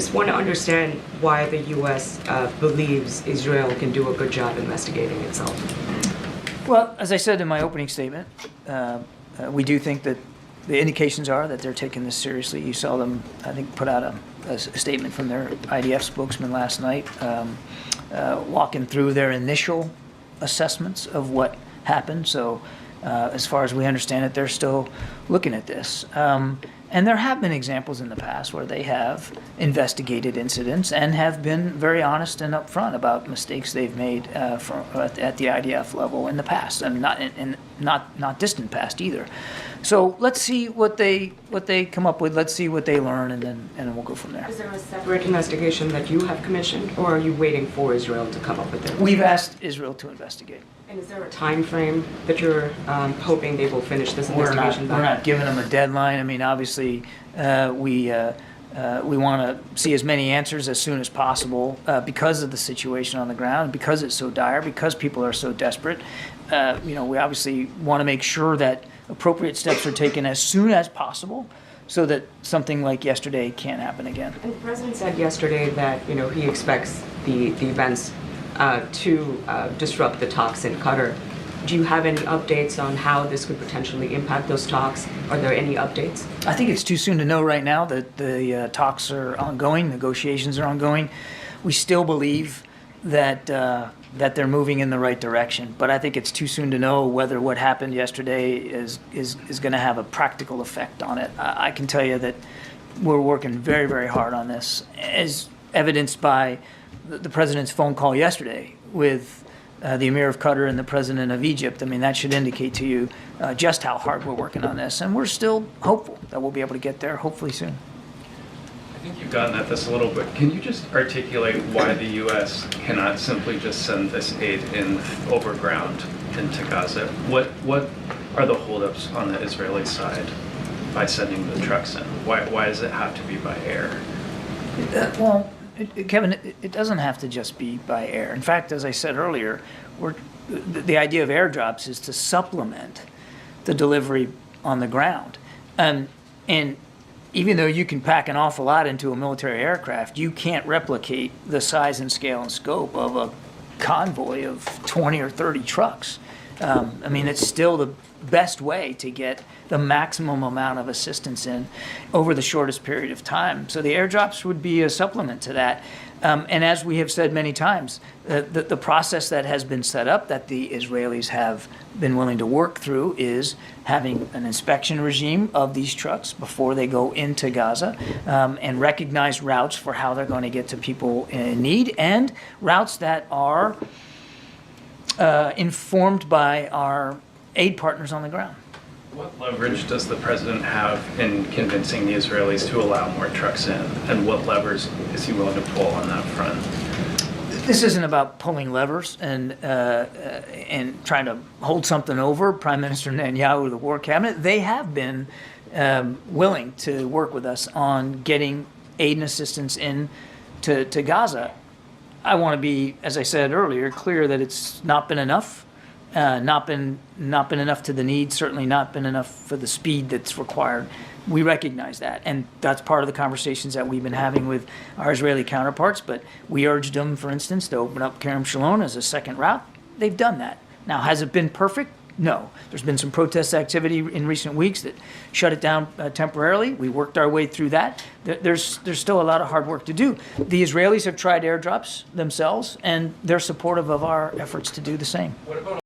Just want to understand why the U.S. Believes Israel can do a good job investigating itself. Well, as I said in my opening statement, we do think that the indications are that they're taking this seriously. You saw them, I think, put out a statement from their IDF spokesman last night, walking through their initial assessments of what happened. So as far as we understand it, they're still looking at this. And there have been examples in the past where they have investigated incidents and have been very honest and upfront about mistakes they've made at the IDF level in the past, and not distant past either. So let's see what they come up with. Let's see what they learn, and then we'll go from there. Is there a separate investigation that you have commissioned, or are you waiting for Israel to come up with it? We've asked Israel to investigate. And is there a time frame that you're hoping they will finish this investigation by? We're not giving them a deadline. I mean, obviously, we want to see as many answers as soon as possible because of the situation on the ground, because it's so dire, because people are so desperate. We obviously want to make sure that appropriate steps are taken as soon as possible, so that something like yesterday can't happen again. And the president said yesterday that he expects the events to disrupt the talks in Qatar. Do you have any updates on how this could potentially impact those talks? Are there any updates? I think it's too soon to know right now that the talks are ongoing, negotiations are ongoing. We still believe that they're moving in the right direction, but I think it's too soon to know whether what happened yesterday is going to have a practical effect on it. I can tell you that we're working very, very hard on this, as evidenced by the president's phone call yesterday with the Emir of Qatar and the president of Egypt. I mean, that should indicate to you just how hard we're working on this, and we're still hopeful that we'll be able to get there hopefully soon. I think you've gotten at this a little bit. Can you just articulate why the U.S. cannot simply just send this aid in overground into Gaza? What are the holdups on the Israeli side by sending the trucks in? Why does it have to be by air? Kevin, it doesn't have to just be by air. In fact, as I said earlier, the idea of airdrops is to supplement the delivery on the ground. And even though you can pack an awful lot into a military aircraft, you can't replicate the size and scale and scope of a convoy of 20 or 30 trucks. I mean, it's still the best way to get the maximum amount of assistance in over the shortest period of time. So the airdrops would be a supplement to that. And as we have said many times, the process that has been set up that the Israelis have been willing to work through is having an inspection regime of these trucks before they go into Gaza, and recognize routes for how they're going to get to people in need, and routes that are informed by our aid partners on the ground. What leverage does the president have in convincing the Israelis to allow more trucks in? And what levers is he willing to pull on that front? This isn't about pulling levers and trying to hold something over. Prime Minister Netanyahu, the war cabinet, they have been willing to work with us on getting aid and assistance in to Gaza. I want to be, as I said earlier, clear that it's not been enough. Not been enough to the need, certainly not been enough for the speed that's required. We recognize that, and that's part of the conversations that we've been having with our Israeli counterparts. But we urged them, for instance, to open up Kerem Shalom as a second route. They've done that. Now, has it been perfect? No. There's been some protest activity in recent weeks that shut it down temporarily. We worked our way through that. There's still a lot of hard work to do. The Israelis have tried airdrops themselves, and they're supportive of our efforts to do the same. What about